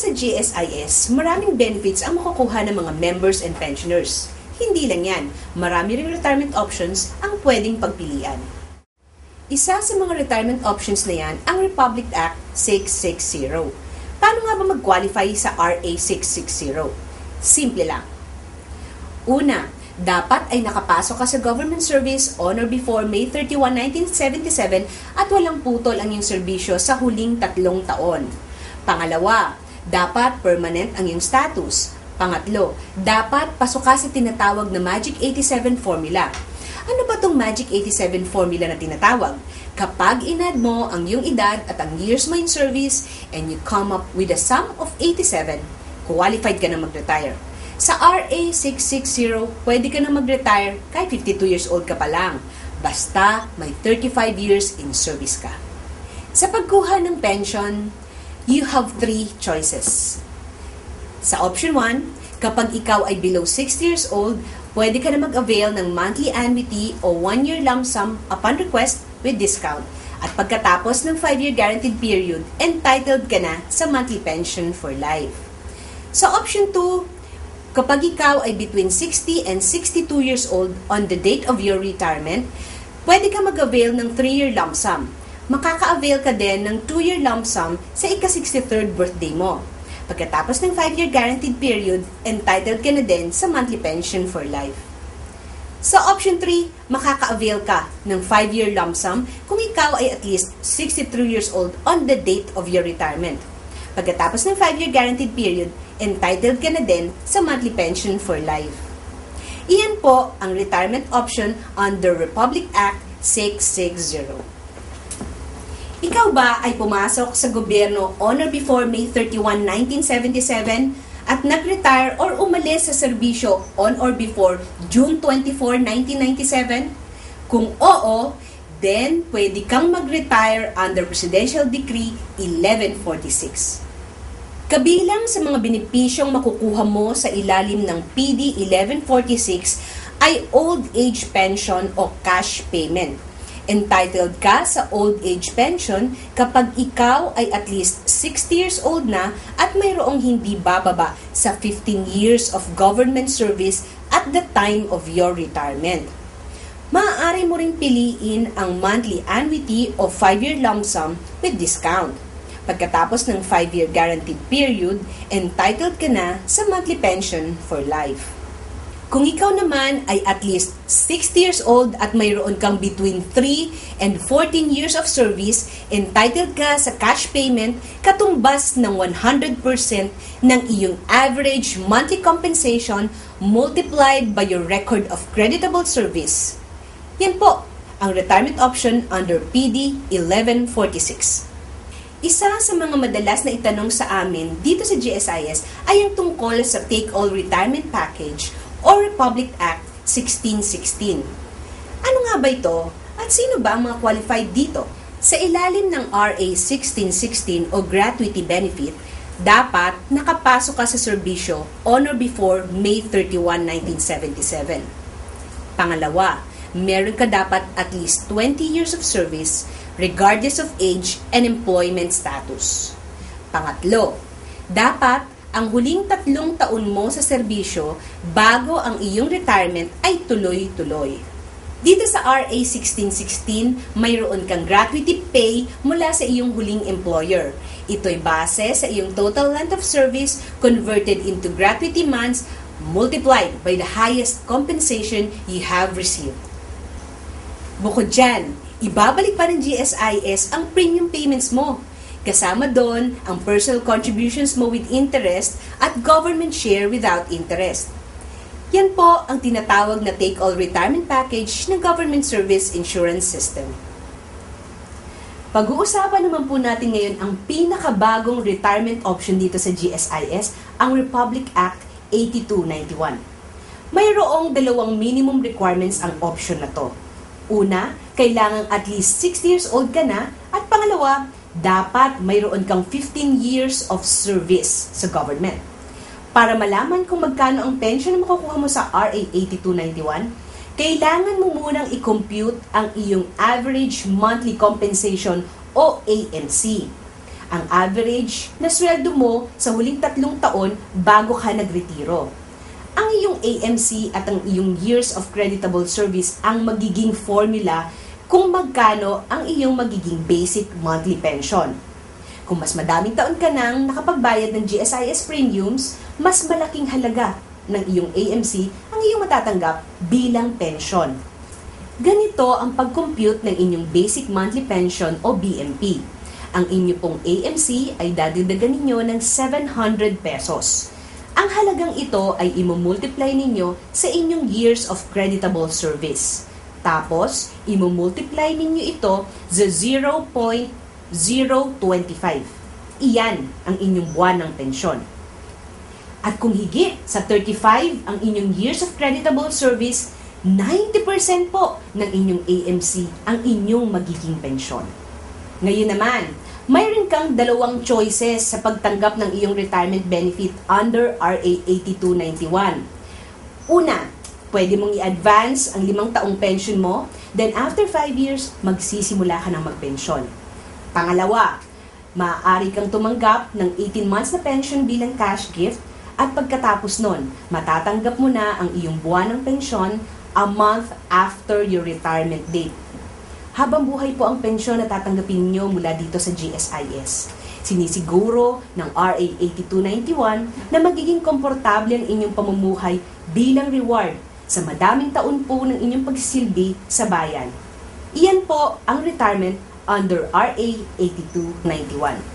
sa GSIS, maraming benefits ang makukuha ng mga members and pensioners. Hindi lang yan, marami ring retirement options ang pwedeng pagpilian. Isa sa mga retirement options na yan ang Republic Act 660. Paano nga ba mag-qualify sa RA 660? Simple lang. Una, dapat ay nakapasok ka sa government service on or before May 31, 1977 at walang putol ang iyong serbisyo sa huling 3 taon. Pangalawa, dapat permanent ang iyong status. Pangatlo, dapat pasok ka sa tinatawag na Magic 87 formula. Ano ba tong Magic 87 formula na tinatawag? Kapag inad mo ang iyong edad at ang years mo in service and you come up with a sum of 87, qualified ka na mag-retire. Sa RA 660, pwede ka na mag-retire kahit 52 years old ka pa lang. Basta may 35 years in service ka. Sa pagkuha ng pension, you have 3 choices. Sa option 1, kapag ikaw ay below 60 years old, pwede ka na mag-avail ng monthly annuity o 1-year lump sum upon request with discount. At pagkatapos ng 5-year guaranteed period, entitled ka na sa monthly pension for life. Sa option 2, kapag ikaw ay between 60 and 62 years old on the date of your retirement, pwede ka mag-avail ng 3-year lump sum. Makaka-avail ka din ng 2-year lump sum sa ika-63rd birthday mo. Pagkatapos ng 5-year guaranteed period, entitled ka na din sa monthly pension for life. Sa option 3, makaka-avail ka ng 5-year lump sum kung ikaw ay at least 63 years old on the date of your retirement. Pagkatapos ng 5-year guaranteed period, entitled ka na din sa monthly pension for life. Iyan po ang retirement option under Republic Act 660. Ikaw ba ay pumasok sa gobyerno on or before May 31, 1977 at nag-retire or umalis sa serbisyo on or before June 24, 1997? Kung oo, then pwede kang mag-retire under Presidential Decree 1146. Kabilang sa mga benepisyong makukuha mo sa ilalim ng PD 1146 ay old age pension o cash payment. Entitled ka sa old age pension kapag ikaw ay at least 60 years old na at mayroong hindi bababa sa 15 years of government service at the time of your retirement. Maaari mo ring piliin ang monthly annuity o 5-year lump sum with discount. Pagkatapos ng 5-year guaranteed period, entitled ka na sa monthly pension for life. Kung ikaw naman ay at least 60 years old at mayroon kang between 3 and 14 years of service, entitled ka sa cash payment katumbas ng 100% ng iyong average monthly compensation multiplied by your record of creditable service. Yan po ang retirement option under PD 1146. Isa sa mga madalas na itanong sa amin dito sa GSIS ay ang tungkol sa Take-All Retirement Package o Republic Act 1616. Ano nga ba ito at sino ba ang mga qualified dito? Sa ilalim ng RA 1616 o Gratuity Benefit, dapat nakapasok ka sa serbisyo on or before May 31, 1977. Pangalawa, meron ka dapat at least 20 years of service regardless of age and employment status. Pangatlo, dapat ang huling 3 taon mo sa serbisyo bago ang iyong retirement ay tuloy-tuloy. Dito sa RA 1616, mayroon kang gratuity pay mula sa iyong huling employer. Ito'y base sa iyong total length of service converted into gratuity months multiplied by the highest compensation you have received. Bukod dyan, ibabalik pa ng GSIS ang premium payments mo. Kasama doon ang personal contributions mo with interest at government share without interest. Yan po ang tinatawag na Take-All Retirement Package ng Government Service Insurance System. Pag-uusapan naman po natin ngayon ang pinakabagong retirement option dito sa GSIS, ang Republic Act 8291. Mayroong 2 minimum requirements ang option na to. Una, kailangan at least 60 years old ka na at pangalawa, dapat mayroon kang 15 years of service sa government. Para malaman kung magkano ang pension na makukuha mo sa RA 8291, kailangan mo munang i-compute ang iyong average monthly compensation o ANC. ang average na sweldo mo sa huling 3 taon bago ka nagretiro. Ang iyong AMC at ang iyong years of creditable service ang magiging formula kung magkano ang iyong magiging basic monthly pension. Kung mas madaming taon ka nang nakapagbayad ng GSIS premiums, mas malaking halaga ng iyong AMC ang iyong matatanggap bilang pension. Ganito ang pag-compute ng inyong basic monthly pension o BMP. Ang inyo pong AMC ay dadagdagan ninyo ng 700 pesos. Ang halagang ito ay imumultiply ninyo sa inyong years of creditable service. Tapos, imumultiply ninyo ito sa 0.025. Iyan ang inyong buwan ng pensyon. At kung higit sa 35 ang inyong years of creditable service, 90% po ng inyong AMC ang inyong magiging pensyon. Ngayon naman, mayroon kang dalawang choices sa pagtanggap ng iyong retirement benefit under RA 8291. Una, pwede mong i-advance ang 5 taong pension mo, then after 5 years, magsisimula ka ng magpensyon. Pangalawa, maaari kang tumanggap ng 18 months na pension bilang cash gift at pagkatapos nun, matatanggap mo na ang iyong buwan ng pensyon a month after your retirement date. Habang buhay po ang pensyon na tatanggapin nyo mula dito sa GSIS. Sinisiguro ng RA 8291 na magiging komportable ang inyong pamumuhay bilang reward sa madaming taon po ng inyong pagsisilbi sa bayan. Iyan po ang retirement under RA 8291.